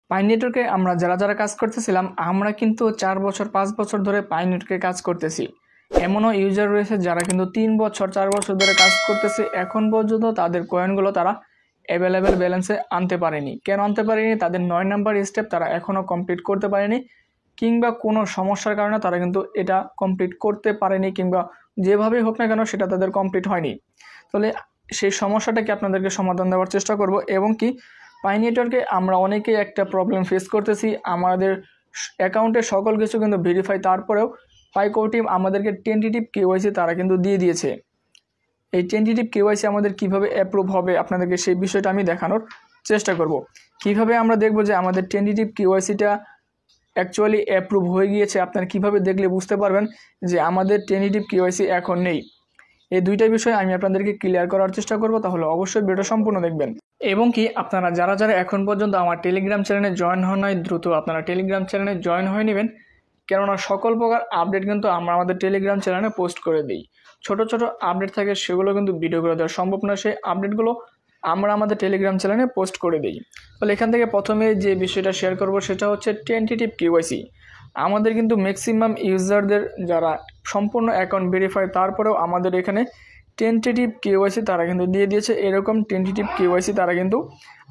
পাই নেটওয়ার্কে আমরা যারা যারা কাজ করতেছিলাম আমরা কিন্তু 4 বছর 5 বছর ধরে পাই নেটওয়ার্কে কাজ করতেছি। এমনও ইউজার রয়েছে যারা কিন্তু 3 বছর 4 বছর ধরে কাজ করতেছে, এখন পর্যন্ত তাদের কয়েনগুলো তারা অ্যাভেলেবেল ব্যালেন্সে আনতে পারেনি। কেন আনতে পারেনি? তাদের 9 নাম্বার স্টেপ তারা এখনও কমপ্লিট করতে পারেনি, কিংবা কোনো সমস্যার কারণে তারা কিন্তু এটা কমপ্লিট করতে পারেনি, কিংবা যেভাবেই হোক না কেন সেটা তাদের কমপ্লিট হয়নি। তাহলে সেই সমস্যাটাকে আপনাদেরকে সমাধান দেওয়ার চেষ্টা করব। এবং কি পাই নেটওয়ার্কে আমরা অনেকেই একটা প্রবলেম ফেস করতেছি, আমাদের অ্যাকাউন্টে সকল কিছু কিন্তু ভেরিফাই, তারপরেও পাইকো টিম আমাদেরকে টেন্টেটিভ কেওয়াইসি তারা কিন্তু দিয়ে দিয়েছে। এই টেন্টেটিভ কেওয়াইসি আমাদের কিভাবে অ্যাপ্রুভ হবে আপনাদেরকে সেই বিষয়টা আমি দেখানোর চেষ্টা করব। কিভাবে আমরা দেখব যে আমাদের টেন্টেটিভ কেওয়াইসিটা অ্যাকচুয়ালি অ্যাপ্রুভ হয়ে গিয়েছে, আপনারা কিভাবে দেখলে বুঝতে পারবেন যে আমাদের টেন্টেটিভ কেওয়াইসি এখন নেই। এই দুইটা বিষয় আমি আপনাদেরকে ক্লিয়ার করার চেষ্টা করব, তাহলে অবশ্যই ভিডিওটা সম্পূর্ণ দেখবেন। এবং কি আপনারা যারা যারা এখন পর্যন্ত আমার টেলিগ্রাম চ্যানেলে জয়েন হন নাই, দ্রুত আপনারা টেলিগ্রাম চ্যানেলে জয়েন হয়ে নেবেন, কেননা সকল প্রকার আপডেট কিন্তু আমরা আমাদের টেলিগ্রাম চ্যানেলে পোস্ট করে দিই। ছোট ছোট আপডেট থাকে, সেগুলো কিন্তু ভিডিও করে দেওয়া সম্ভব না, সেই আপডেটগুলো আমরা আমাদের টেলিগ্রাম চ্যানেলে পোস্ট করে দিই। তাহলে এখান থেকে প্রথমে যে বিষয়টা শেয়ার করব সেটা হচ্ছে টেন্টেটিভ কেওয়াইসি। আমাদের কিন্তু ম্যাক্সিমাম ইউজারদের যারা সম্পূর্ণ অ্যাকাউন্ট ভেরিফাই, তারপরেও আমাদের এখানে টেন্টেটিভ কেওয়াইসি তারা কিন্তু দিয়ে দিয়েছে। এরকম টেন্টেটিভ কেওয়াইসি তারা কিন্তু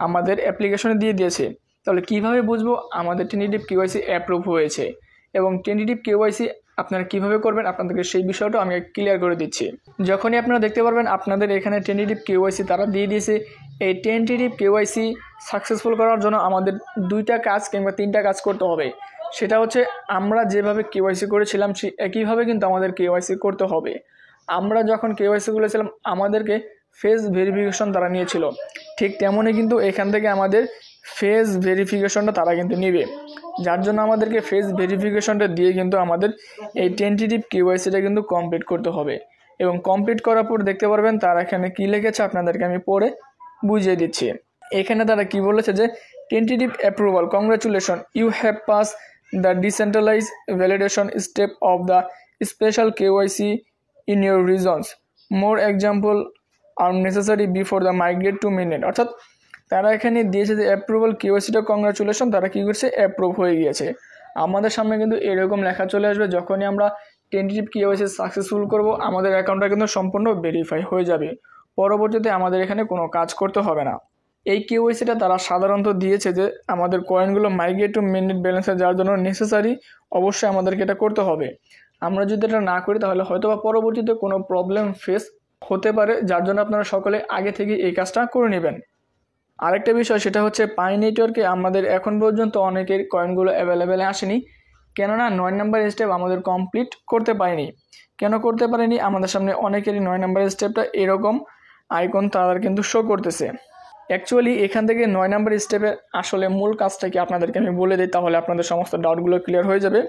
আমাদের অ্যাপ্লিকেশনে দিয়ে দিয়েছে। তাহলে কিভাবে বুঝবো আমাদের টেন্টেটিভ কেওয়াইসি অ্যাপ্রুভ হয়েছে এবং টেন্টেটিভ কেওয়াইসি আপনারা কিভাবে করবেন আপনাদেরকে সেই বিষয়টা আমি ক্লিয়ার করে দিচ্ছি। যখনই আপনারা দেখতে পারবেন আপনাদের এখানে টেন্টেটিভ কেওয়াইসি তারা দিয়ে দিয়েছে, এই টেন্টেটিভ কেওয়াইসি সাকসেসফুল করার জন্য আমাদের 2টা কাজ কিংবা 3টা কাজ করতে হবে। সেটা হচ্ছে আমরা যেভাবে কেওয়াইসি করেছিলাম সেই একইভাবে কিন্তু আমাদের কেওয়াইসি করতে হবে। আমরা যখন কেওয়াইসি করেছিলাম আমাদেরকে ফেস ভেরিফিকেশন তারা নিয়েছিল, ঠিক তেমনই কিন্তু এখান থেকে আমাদের ফেস ভেরিফিকেশনটা তারা কিন্তু নেবে, যার জন্য আমাদেরকে ফেস ভেরিফিকেশনটা দিয়ে কিন্তু আমাদের এই টেন্টেটিভ কেওয়াইসিটা কিন্তু কমপ্লিট করতে হবে। এবং কমপ্লিট করার পর দেখতে পারবেন তারা এখানে কী লিখেছে আপনাদেরকে আমি পড়ে বুঝিয়ে দিচ্ছি। এখানে তারা কি বলেছে যে tentative approval, congratulation, you have pass the decentralize validation step of the special KYC in your regions. More example are necessary before the migrate to mainnet। অর্থাৎ তারা এখানে দিয়েছে যে অ্যাপ্রুভাল কেওয়াইসিটা কংগ্রাচুলেশন, তারা কী করছে অ্যাপ্রুভ হয়ে গিয়েছে। আমাদের সামনে কিন্তু এরকম লেখা চলে আসবে, যখনই আমরা টেন্টেটিভ কেওয়াইসি সাকসেসফুল করব আমাদের অ্যাকাউন্টটা কিন্তু সম্পূর্ণ ভেরিফাই হয়ে যাবে, পরবর্তীতে আমাদের এখানে কোনো কাজ করতে হবে না। এই কেওয়াইসিটা তারা সাধারণত দিয়েছে যে আমাদের কয়েনগুলো মাইগ্রেট টু মেইননেট ব্যালেন্সে যাওয়ার জন্য নেসেসারি, অবশ্যই আমাদেরকে এটা করতে হবে। আমরা যদি এটা না করি তাহলে হয়তো বা পরবর্তীতে কোনো প্রবলেম ফেস হতে পারে, যার জন্য আপনারা সকলে আগে থেকে এই কাজটা করে নেবেন। আরেকটা বিষয় সেটা হচ্ছে পাই নেটওয়ার্কে আমাদের এখন পর্যন্ত অনেকের কয়েনগুলো অ্যাভেলেবেলে আসেনি, কেননা 9 নাম্বার স্টেপ আমাদের কমপ্লিট করতে পারিনি। কেন করতে পারিনি? আমাদের সামনে অনেকেরই 9 নাম্বার স্টেপটা এরকম আইকন তাদের কিন্তু শো করতেছে। অ্যাকচুয়ালি এখান থেকে 9 নাম্বার স্টেপের আসলে মূল কাজটা কি আপনাদেরকে আমি বলে দিই, তাহলে আপনাদের সমস্ত ডাউটগুলো ক্লিয়ার হয়ে যাবে।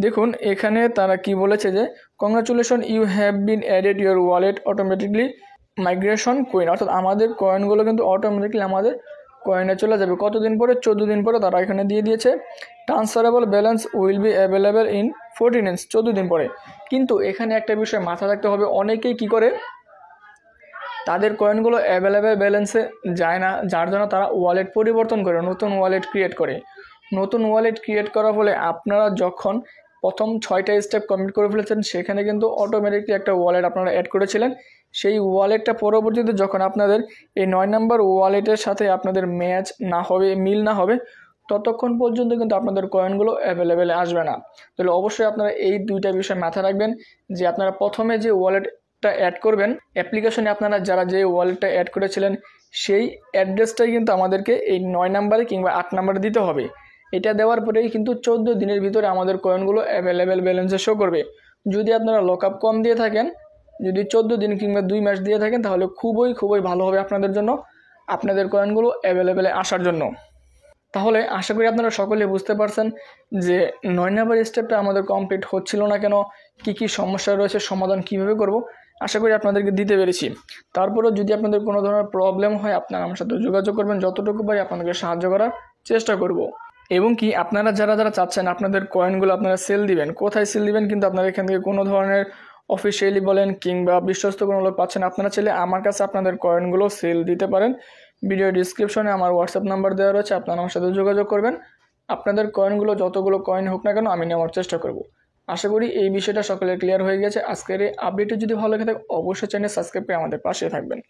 দেখুন এখানে তারা কি বলেছে যে congratulation, you have been added your wallet automatically migration coin. অর্থাৎ আমাদের কয়েনগুলো কিন্তু অটোমেটিকলি আমাদের কয়েনে চলে যাবে কতদিন পরে? 14 দিন পরে তারা এখানে দিয়ে দিয়েছে। Transferable balance will be available in 14 দিনস, 14 দিন পরে। কিন্তু এখানে একটা বিষয় মাথা রাখতে হবে, অনেকেই কি করে তাদের কয়েনগুলো অ্যাভেলেবেল ব্যালেন্সে যায় না, যার জন্য তারা ওয়ালেট পরিবর্তন করে নতুন ওয়ালেট ক্রিয়েট করে। নতুন ওয়ালেট ক্রিয়েট করার ফলে আপনারা যখন প্রথম 6টা স্টেপ কমপ্লিট করে ফেলেছেন সেখানে কিন্তু অটোমেটিকলি একটা ওয়ালেট আপনারা অ্যাড করেছিলেন, সেই ওয়ালেটটা পরবর্তীতে যখন আপনাদের এই 9 নাম্বার ওয়ালেটের সাথে আপনাদের ম্যাচ না হবে, মিল না হবে, ততক্ষণ পর্যন্ত কিন্তু আপনাদের কয়েনগুলো অ্যাভেলেবেলে আসবে না। তাহলে অবশ্যই আপনারা এই 2টা বিষয় মাথায় রাখবেন যে আপনারা প্রথমে যে ওয়ালেটটা অ্যাড করবেন অ্যাপ্লিকেশনে, আপনারা যারা যে ওয়ালেটটা অ্যাড করেছিলেন সেই অ্যাড্রেসটাই কিন্তু আমাদেরকে এই 9 নাম্বারে কিংবা 8 নাম্বারে দিতে হবে। এটা দেওয়ার পরেই কিন্তু 14 দিনের ভিতরে আমাদের কয়েনগুলো অ্যাভেলেবেল ব্যালেন্সে শো করবে। যদি আপনারা লকআপ কম দিয়ে থাকেন, যদি 14 দিন কিংবা 2 মাস দিয়ে থাকেন, তাহলে খুবই ভালো হবে আপনাদের জন্য, আপনাদের কয়েনগুলো অ্যাভেলেবেলে আসার জন্য। তাহলে আশা করি আপনারা সকলে বুঝতে পারছেন যে 9 নাম্বার স্টেপটা আমাদের কমপ্লিট হচ্ছিল না কেন, কী সমস্যা রয়েছে, সমাধান কিভাবে করব, আশা করি আপনাদেরকে দিতে পেরেছি। তারপরেও যদি আপনাদের কোনো ধরনের প্রবলেম হয় আপনারা আমার সাথে যোগাযোগ করবেন, যতটুকু পারি আপনাদেরকে সাহায্য করার চেষ্টা করব। এবং কি আপনারা যারা যারা চাচ্ছেন আপনাদের কয়েনগুলো আপনারা সেল দিবেন, কোথায় সেল দিবেন কিন্তু আপনারা এখান থেকে কোনো ধরনের অফিসিয়ালি বলেন কিংবা বিশ্বস্ত কোনো লোক পাচ্ছেন, আপনারা চাইলে আমার কাছে আপনাদের কয়েনগুলো সেল দিতে পারেন। ভিডিও ডিসক্রিপশনে আমার হোয়াটসঅ্যাপ নাম্বার দেওয়া রয়েছে, আপনারা আমার সাথে যোগাযোগ করবেন। আপনাদের কয়েনগুলো যতগুলো কয়েন হোক না কেন আমি নেওয়ার চেষ্টা করব। আশা করি এই বিষয়টা সকলের ক্লিয়ার হয়ে গেছে। আজকের এই আপডেটটি যদি ভালো লেগে থাকে অবশ্যই চ্যানেল সাবস্ক্রাইব করে আমাদের পাশে থাকবেন।